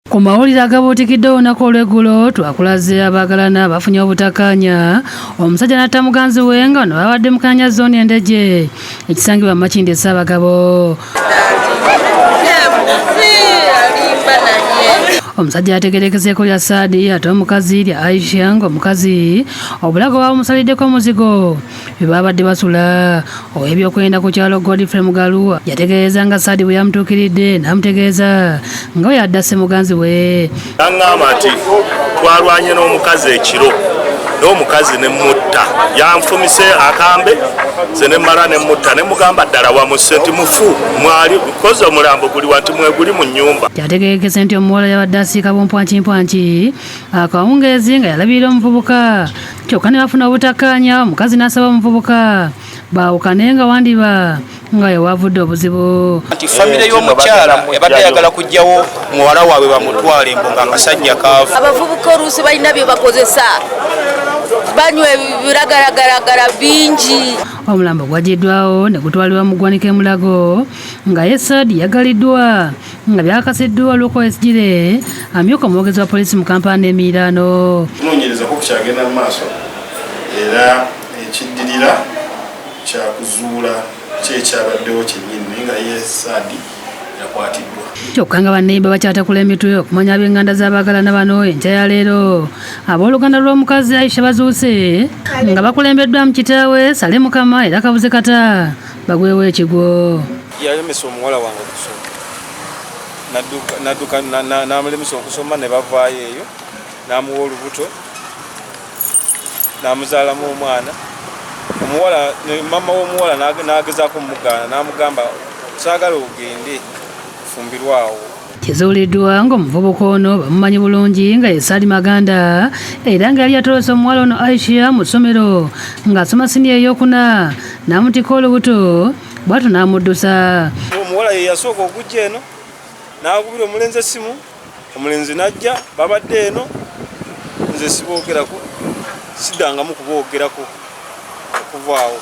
Ku mawulire agabuutikidde olunaku olw'eggulo twakulaze abaagalana bafunye obutakkaanya omusajja n'atta muganzi we nga bano babadde mu Kaanya zooni Endejje ekisangibwa mu Makindye Ssaabagabo. Omusajja yategeerekeseeko lya Saadi ate omukazi lya Aisha ng'omukazi obulago babumusaliriddeko omuzigo bye babadde basula. Ow'ebyokwenda ku kyalo Godfrey Mugalu yategeeza nga Saadi bwe yamutuukiridde n'amutegeeza nga bwe yaddase muganzi we. N'aŋŋamba nti twalwanye n'omukazi ekiro n'omukazi ne mutta yanfumise akambe ze ne mala ne mutta ne mugamba ddala wamuse nti mufu mwali koze omulambo guli wanti mweguli mu nnyumba. Yategeekese nti omuwala yabadde asiika bumpwankimpanki akawungeezi nga yalabirira omuvubuka kyokka ne bafuna obutakkaanya omukazi n'asaba omuvubuka baawukane nga wandiba nga yewavudde obuzibu. Nti famire y'omukyala yabadde ayagala kujjawo muwala waabwe bamutwale mbu ng'akasajja kaavu. Abavubuka oluusi balina bye bakozesa banywa ebiragalagalagala bingi. Omulambo gwajiddwawo ne gutwalibwa mu ggwanika e Mulago nga ye Saadi yagaliddwa nga byakasiddwa olw'okwesijire amyuka omwogezi wa poliisi mu Kampala n'Emiiraano. Tunoonyereza ko kukyagenda mu maaso era ekiddirira kyakuzuula kyekyabaddewo kyennyini nga ye Saadi yakwatiddwa. Kyokka nga banneeyimba bakyatakula emitwe okumanya ab'enganda z'abaagalana bano enkya ya leero ab'oluganda lw'omukazi Aisha bazuuse nga bakulembeddwa mu kitaawe Sale Mukama era Kabuze Kata bagwewo ekigwo. Yalemesa omuwala wange okusoma nadduka n'amulemesa okusoma ne bavaayo eyo n'amuwa olubuto n'amuzaalamu omwana. Omuwala mama w'omuwala n'agezaako omugaana n'amugamba saagala ogende fumbirwawo. Kizuuliddwa ng'omuvubuka ono bamumanyi bulungi nga ye Saadi Maganda era nga yali yatolose omuwala ono Aisha mu ssomero ng'asoma siniya ey'okuna n'amutika olubuto bw'atyo n'amuddusa. Omuwala ye yasooka okujja eno n'agubira omulenzi essimu, omulenzi n'ajja babadde eno nze siboogerako siddangamu kuboogerako okuvaawo.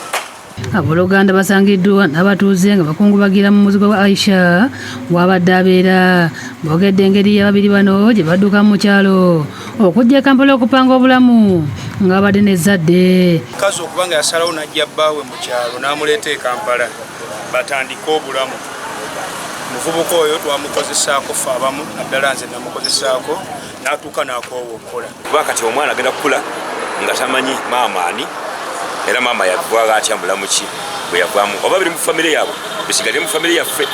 Abooluganda basangiddwa n'abatuuze nga bakungubagira mu muzigo gwa Aisha wabadde abeera boogedde engeri y'ababiri bano gye badduka mu kyalo okujja e Kampala okupanga obulamu nga babadde n'ezzadde. Mukazi okuba nga yasalawo n'ajja bbaawe mu kyalo n'amuleeta e Kampala batandike obulamu. Omuvubuka oyo twamukozesaako ffe abamu naddala nze namukozesaako n'atuuka n'akoowa. Kuba kati omwana agenda kukula nga tamanyi maama ani era maama yavaayo atya mulamu ki bwe yavaamu oba biri mu famire yaabwe bisigadde mu famire yaffe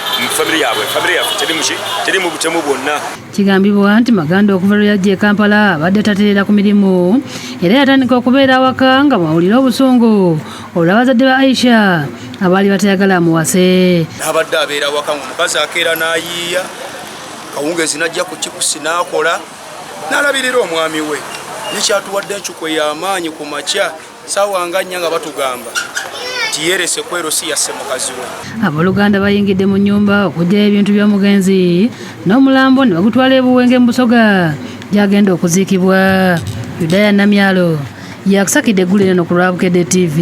terimu butemu bwonna. Kigambibwa nti Maganda okuva lwe yajja e Kampala abadde tatereera ku mirimu era yatandika okubeera awaka nga mwawulira obusungu olw'abazadde ba Aisha abaali batayagala amuwase. N'abadde abeera awaka omukazi akeera n'ayiiya kawungeezi n'ajja ku kikusi n'akola n'alabirira omwami we nekyatuwadde encukwe y'amaanyi ku makya saawa nga nnya nga batugamba nti yerese kwero si yasse mukazi we. Abooluganda bayingidde mu nnyumba okuggyayo ebintu by'omugenzi n'omulambo ne bagutwala e Buwenge mu Busoga gy'agenda okuziikibwa. Yudaya Namyalo yakusakidde eggulu eno ku Lwabukedde TV.